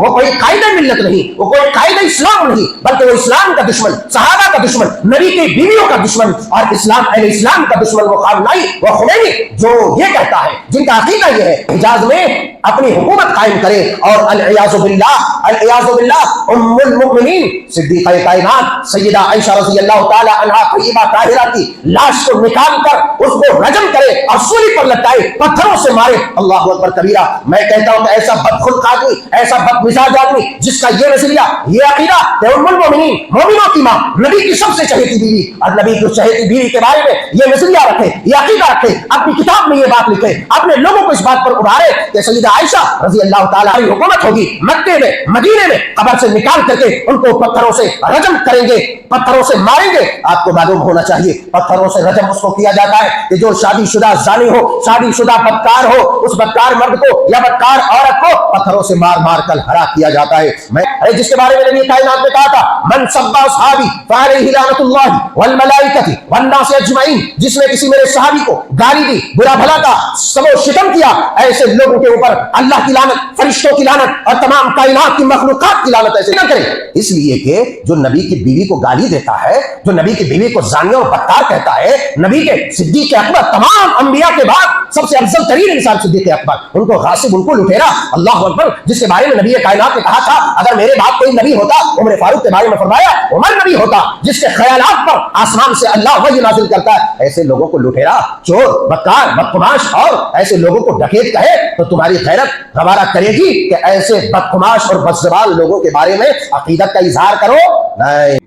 وہ کوئی قائد ملت نہیں، وہ کوئی قائد اسلام نہیں، بلکہ وہ اسلام کا دشمن، صحابہ کا دشمن، نبی کی بیویوں کا دشمن اور اسلام اہل اسلام کا دشمن وہ خامنائی، وہ خمینی، جو یہ کہتا ہے، جن کا عقیدہ یہ ہے حجاز میں اپنی حکومت قائم کرے اور العیاذ باللہ ام المؤمنین صدیقہ کائنات سیدہ عائشہ رضی اللہ تعالی عنہا طیبہ طاہرہ کی لاش کو نکال کر اس کو رجم کرے اور سولی پر لٹائے، پتھروں سے مارے۔ اللہ اکبر کبیرہ۔ میں کہتا ہوں کہ ایسا بدخلق آدمی، ایسا بد مزاج آدمی جس کا یہ نظریہ، یہ عقیدہ کہ ام المؤمنین مومنوں کی ماں، نبی کی سب سے چہیتی بیوی، اور نبی کی چہیتی بیوی کے بارے میں یہ نظریہ رکھے، یہ عقیدہ رکھے، اپنی کتاب میں یہ بات لکھے، اپنے لوگوں کو اس بات پر ابھارے کہ سیدہ عائشہ رضی اللہ تعالیٰ عنہ حکومت ہوگی مکے میں، مدینے میں، قبر سے نکال کر کے ان کو پتھروں سے رجم کریں گے، پتھروں سے ماریں گے۔ آپ کو معلوم ہونا چاہیے پتھروں سے رجم اس کو کیا جاتا ہے کہ جو شادی شدہ زانی ہو، شادی شدہ بدکار ہو، اس بدکار مرد کو یا بدکار عورت کو پتھروں سے مار مار کر ہلاک کیا جاتا ہے۔ میں جس کے بارے میں نبی کائنات نے کہا تھا من سب اصحابی فعلیہ لعنۃ اللہ والملائکۃ والناس اجمعین، جس نے کسی میرے صحابی کو گالی دی، برا بھلا کا سب و شتم کیا، ایسے لوگوں کے اوپر اللہ کی لعنت، فرشتوں کی لعنت اور تمام کائنات کی مخلوقات کی لعنت ایسے نہ کرے۔ اس لیے کہ جو نبی کی بیوی کو گالی دیتا ہے، جو نبی کی بیوی کو زانیہ اور بدکار کہتا ہے، نبی کے صدیق اکبر، تمام انبیاء کے بعد سب سے افضل ترین انسان صدیق اکبر، ان کو غاصب، ان کو لٹیرا، اللہ اکبر، جس کے بارے میں نبی کائنات نے کہا تھا اگر میرے بعد کوئی نبی ہوتا، عمر فاروق کے بارے میں فرمایا عمر نبی ہوتا، جس کے خیالات پر آسمان سے اللہ وحی نازل کرتا ہے۔ ایسے لوگوں کو لٹیرا، چور، بدکار، بدخماش اور ایسے لوگوں کو ڈکیت کہے تو تمہاری غیرت گوارا کرے گی کہ ایسے بدخماش اور بدزبان لوگوں کے بارے میں عقیدت کا اظہار کرو؟ نہیں۔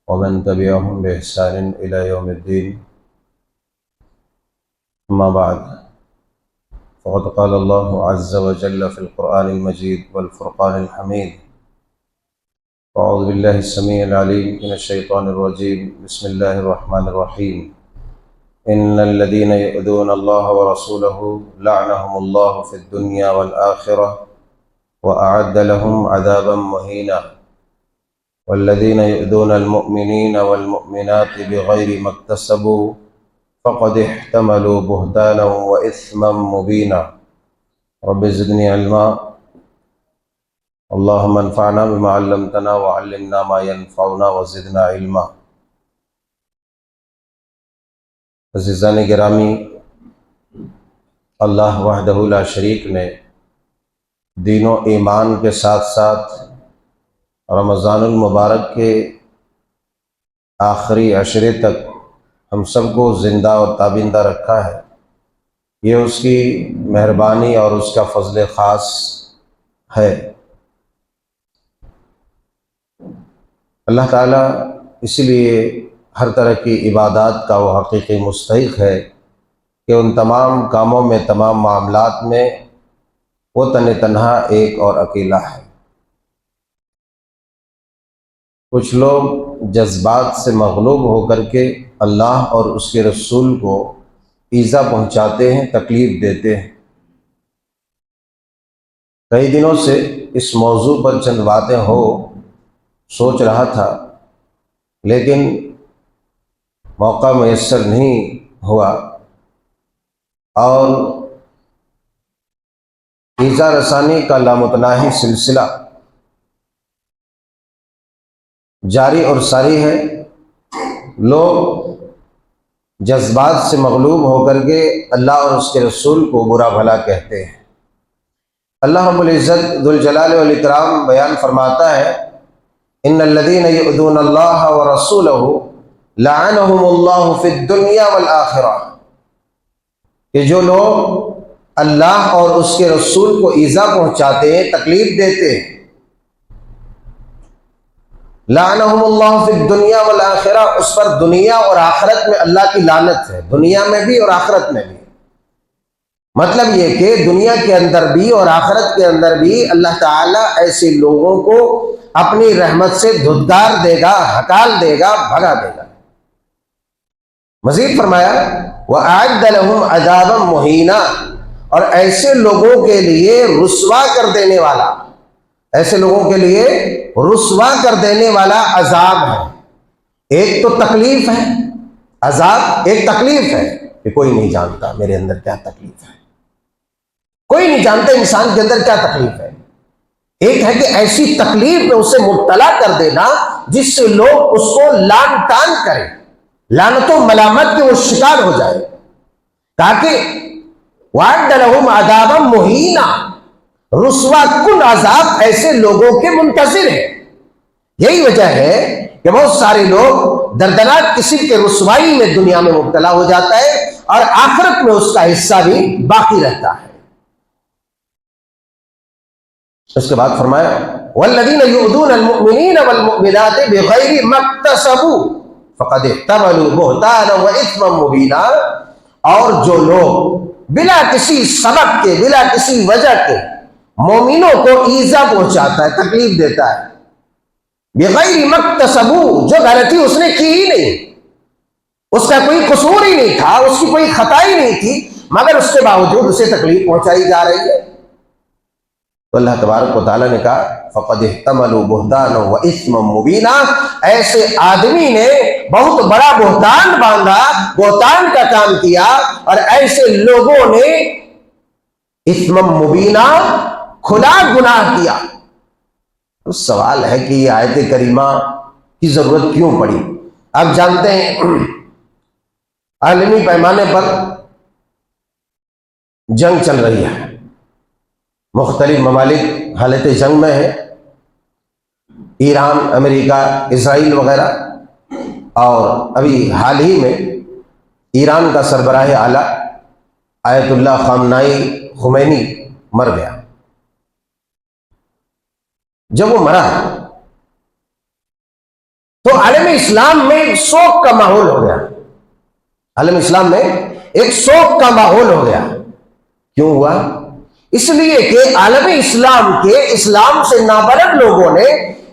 ومن تبعهم بإحسان إلى يوم الدين أما بعد فقد قال الله عز وجل في القرآن المجيد والفرقان الحميد أعوذ بالله السميع العليم من الشيطان الرجيم بسم الله الرحمن الرحيم إن الذين يؤذون الله ورسوله لعنهم الله في الدنيا والآخرة وأعد لهم عذابا مهينا والذين يؤذون المؤمنين والمؤمنات بغير ما اكتسبوا فقد احتملوا بهتانا وإثما مبينا رب زدني علما اللهم انفعنا بما علمتنا وعلمنا ما ينفعنا وزدنا علما۔ عزیزان گرامی، اللہ وحدہ لا شریک نے دین و ایمان کے ساتھ ساتھ رمضان المبارک کے آخری عشرے تک ہم سب کو زندہ اور تابندہ رکھا ہے۔ یہ اس کی مہربانی اور اس کا فضل خاص ہے۔ اللہ تعالیٰ اس لیے ہر طرح کی عبادات کا وہ حقیقی مستحق ہے کہ ان تمام کاموں میں، تمام معاملات میں وہ تنہا ایک اور اکیلا ہے۔ کچھ لوگ جذبات سے مغلوب ہو کر کے اللہ اور اس کے رسول کو ایذا پہنچاتے ہیں، تکلیف دیتے ہیں۔ کئی دنوں سے اس موضوع پر چند باتیں سوچ رہا تھا، لیکن موقع میسر نہیں ہوا، اور ایذا رسانی کا لامتناہی سلسلہ جاری اور ساری ہے۔ لوگ جذبات سے مغلوب ہو کر کے اللہ اور اس کے رسول کو برا بھلا کہتے ہیں۔ اللہ رب العزت ذوالجلال والاکرام بیان فرماتا ہے ان الذین یؤذون اللہ ورسولہ لعنہم اللہ فی الدنیا والآخرہ، کہ جو لوگ اللہ اور اس کے رسول کو ایذا پہنچاتے ہیں، تکلیف دیتے ہیں، لعنہم اللہ فی الدنیا والآخرہ، اس پر دنیا اور آخرت میں اللہ کی لعنت ہے، دنیا میں بھی اور آخرت میں بھی۔ مطلب یہ کہ دنیا کے اندر بھی اور آخرت کے اندر بھی اللہ تعالیٰ ایسے لوگوں کو اپنی رحمت سے دھدار دے گا، ہکال دے گا، بھگا دے گا۔ مزید فرمایا وَأَعَدَّ لَهُمْ عَذَابًا مُهِينًا، اور ایسے لوگوں کے لیے رسوا کر دینے والا، ایسے لوگوں کے لیے رسوا کر دینے والا عذاب ہے۔ ایک تو تکلیف ہے، عذاب ایک تکلیف ہے کہ کوئی نہیں جانتا میرے اندر کیا تکلیف ہے، کوئی نہیں جانتا انسان کے اندر کیا تکلیف ہے۔ ایک ہے کہ ایسی تکلیف میں اسے مبتلا کر دینا جس سے لوگ اس کو لان تان کریں، لعنت و ملامت کے وہ شکار ہو جائے. کہا کہ وَأَعَدَّ لَهُمْ عَذَابًا مُهِينًا، رسوا کن عذاب ایسے لوگوں کے منتظر ہے. یہی وجہ ہے کہ بہت سارے لوگ دردناک قسم کے رسوائی میں دنیا میں مبتلا ہو جاتا ہے اور آخرت میں اس کا حصہ بھی باقی رہتا ہے. اس کے بعد فرمایا وَالَّذِينَ يُؤْذُونَ الْمُؤْمِنِينَ وَالْمُؤْمِنَاتِ بِغَيْرِ مَا اكْتَسَبُوا فَقَدِ احْتَمَلُوا بُهْتَانًا وَإِثْمًا مُبِينًا، اور جو لوگ بلا کسی سبب کے، بلا کسی وجہ کے مومنوں کو ایذا پہنچاتا ہے، تکلیف دیتا ہے، بغیر مکتسبو، جو غلطی اس نے کی ہی نہیں، اس کا کوئی قصور ہی نہیں تھا، اس کی کوئی خطا ہی نہیں تھی، مگر اس کے باوجود اسے تکلیف پہنچائی جا رہی ہے، تو اللہ تبارک و تعالیٰ نے کہا فَقَدِ احْتَمَلُوا بُهْتَانًا وَإِثْمًا مُبِينًا، ایسے آدمی نے بہت بڑا بہتان باندھا، بہتان کا کام کیا، اور ایسے لوگوں نے اثم مبینہ، کھلا گناہ کیا. تو سوال ہے کہ یہ آیت کریمہ کی ضرورت کیوں پڑی؟ آپ جانتے ہیں عالمی پیمانے پر جنگ چل رہی ہے، مختلف ممالک حالت جنگ میں ہیں، ایران، امریکہ، اسرائیل وغیرہ، اور ابھی حال ہی میں ایران کا سربراہ اعلیٰ آیت اللہ خمینی مر گیا. جب وہ مرا تو عالم اسلام میں ایک سوگ کا ماحول ہو گیا، عالم اسلام میں ایک سوگ کا ماحول ہو گیا. کیوں ہوا؟ اس لیے کہ عالم اسلام کے اسلام سے نابلد لوگوں نے،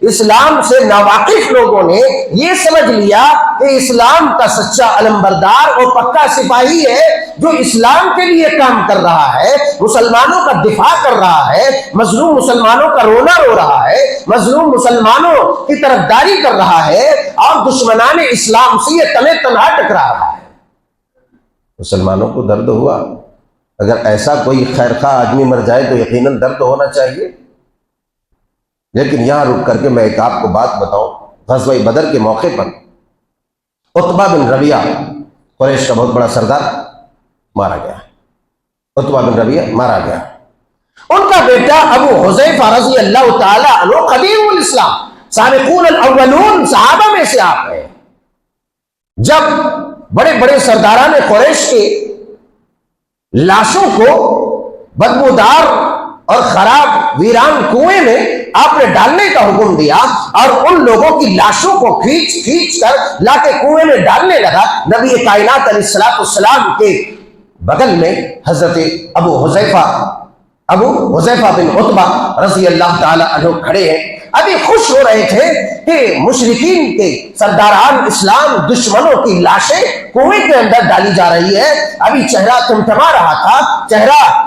اسلام سے ناواقف لوگوں نے یہ سمجھ لیا کہ اسلام کا سچا علمبردار اور پکا سپاہی ہے جو اسلام کے لیے کام کر رہا ہے، مسلمانوں کا دفاع کر رہا ہے، مظلوم مسلمانوں کا رونا رو رہا ہے، مظلوم مسلمانوں کی طرفداری کر رہا ہے، اور دشمنان اسلام سے یہ تنے تنہا ٹکرا رہا ہے. مسلمانوں کو درد ہوا. اگر ایسا کوئی خیرخواہ آدمی مر جائے تو یقیناً درد ہونا چاہیے. لیکن یہاں رک کر کے میں ایک آپ کو بات بتاؤں. غزوہ بدر کے موقع پر عتبہ بن ربیعہ، قریش کا بہت بڑا سردار، مارا گیا. عتبہ بن ربیعہ مارا گیا. ان کا بیٹا ابو حذیفہ رضی اللہ تعالی عنہ قدیم الاسلام، سابقون الاولون، صحابہ میں سے آپ ہیں. جب بڑے بڑے سرداران قریش کے لاشوں کو بدبودار اور خراب ویران کنویں میں آپ نے ڈالنے کا حکم دیا، اور ان لوگوں کی لاشوں کو کھینچ کھینچ کر لا کے کنویں میں ڈالنے لگا، نبی کائنات علیہ السلام کے بغل میں حضرت ابو حذیفہ بن عتبہ رضی اللہ تعالی عنہ کھڑے ہیں. ابھی خوش ہو رہے تھے کہ مشرکین کے سرداران اسلام، دشمنوں کی لاشیں کنویں کے اندر ڈالی جا رہی ہے. ابھی چہرہ ٹمٹما رہا تھا،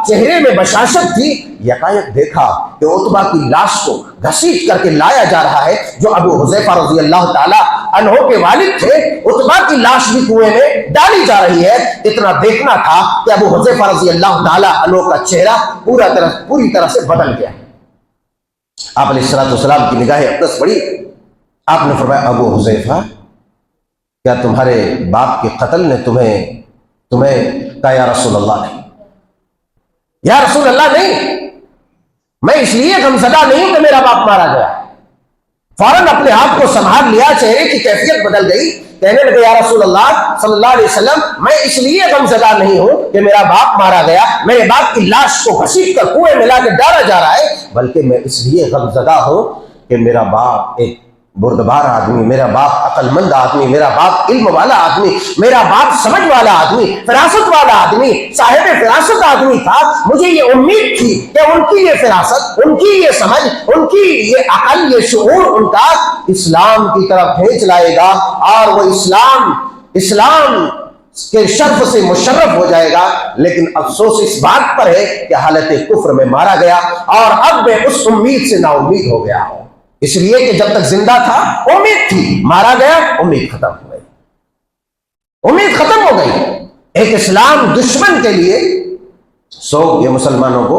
چہرے میں بشاشت تھی. یکایک دیکھا کہ عتبہ کی لاش کو گھسیٹ کر کے لایا جا رہا ہے، جو ابو حذیفہ رضی اللہ تعالی عنہ کے والد تھے. عتبہ کی لاش بھی کنویں میں ڈالی جا رہی ہے. اتنا دیکھنا تھا کہ ابو حذیفہ رضی اللہ تعالی عنہ کا چہرہ پوری طرح سے بدل گیا. آپ علیہ السلام کی نگاہ اقدس پڑی. آپ نے فرمایا ابو حذیفہ، کیا تمہارے باپ کے قتل نے تمہیں کہا یا رسول اللہ؟ نہیں، یا رسول اللہ نہیں، میں اس لیے غمزدہ نہیں ہوں کہ میرا باپ مارا گیا. فوراً اپنے آپ کو سنبھال لیا، چہرے کی کیفیت بدل گئی. کہنے لگے یا رسول اللہ صلی اللہ علیہ وسلم، میں اس لیے غمزدہ نہیں ہوں کہ میرا باپ مارا گیا، میرے باپ کی لاش کو گھسیٹ کر کنویں میں لا کے ڈالا جا رہا ہے، بلکہ میں اس لیے غمزدہ ہوں کہ میرا باپ ایک بردبار آدمی، میرا باپ عقل مند آدمی، میرا باپ علم والا آدمی، میرا باپ سمجھ والا آدمی، فراست والا آدمی، صاحب فراست آدمی تھا. مجھے یہ امید تھی کہ ان کی یہ فراست، ان کی یہ سمجھ، ان کی یہ عقل، یہ شعور ان کا اسلام کی طرف کھینچ لائے گا، اور وہ اسلام کے شرف سے مشرف ہو جائے گا. لیکن افسوس اس بات پر ہے کہ حالت کفر میں مارا گیا، اور اب میں اس امید سے نا امید ہو گیا ہوں. اس لیے کہ جب تک زندہ تھا امید تھی، مارا گیا امید ختم ہو گئی، امید ختم ہو گئی. ایک اسلام دشمن کے لیے سوگ یہ مسلمانوں کو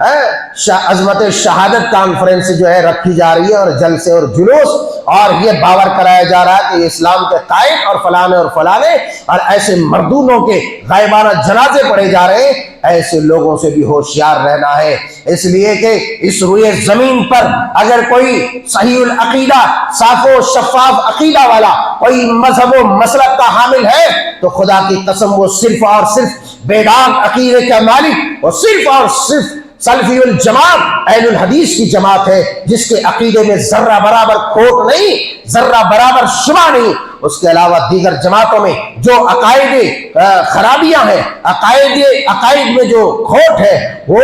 عظمت شہادت کانفرنس جو ہے رکھی جا رہی ہے اور جلسے اور جلوس، اور یہ باور کرایا جا رہا ہے کہ یہ اسلام کے قائد اور فلانے اور فلانے، اور ایسے مردودوں کے غائبانہ جنازے پڑھے جا رہے ہیں۔ ایسے لوگوں سے بھی ہوشیار رہنا ہے، اس لیے کہ اس روئے زمین پر اگر کوئی صحیح العقیدہ، صاف و شفاف عقیدہ والا کوئی مذہب و مسلک کا حامل ہے تو خدا کی قسم وہ صرف اور صرف بے داغ عقیدے کا مالک، وہ صرف اور صرف سلفی الجماعت اہل الحدیث کی جماعت ہے، جس کے عقیدے میں ذرہ برابر کھوٹ نہیں، ذرہ برابر شبہ نہیں۔ اس کے علاوہ دیگر جماعتوں میں جو عقائد خرابیاں ہیں، عقائد میں جو کھوٹ ہے، وہ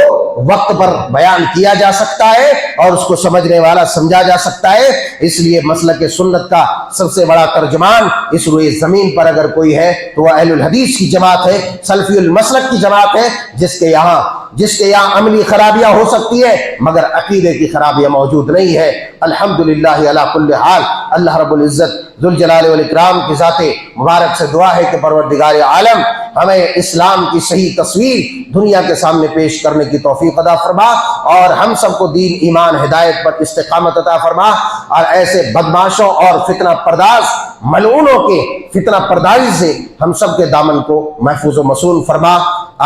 وقت پر بیان کیا جا سکتا ہے اور اس کو سمجھنے والا سمجھا جا سکتا ہے۔ اس لیے مسلک سنت کا سب سے بڑا ترجمان اس روئے زمین پر اگر کوئی ہے تو وہ اہل الحدیث کی جماعت ہے، سلفی المسلک کی جماعت ہے، جس کے یہاں عملی خرابیاں ہو سکتی ہے مگر عقیدے کی خرابیاں موجود نہیں ہے۔ الحمدللہ علی کل حال۔ اللہ رب العزت ذوالجلال والاکرام کی ذات مبارک سے دعا ہے کہ پروردگار عالم ہمیں اسلام کی صحیح تصویر دنیا کے سامنے پیش کرنے کی توفیق عطا فرما، اور ہم سب کو دین، ایمان، ہدایت پر استقامت عطا فرما، اور ایسے بدماشوں اور فتنہ پرداز ملعونوں کے فتنہ پردازی سے ہم سب کے دامن کو محفوظ و مصون فرما۔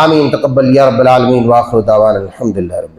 آمین، تقبل یا رب العالمین، وآخر دعوانا الحمدللہ رب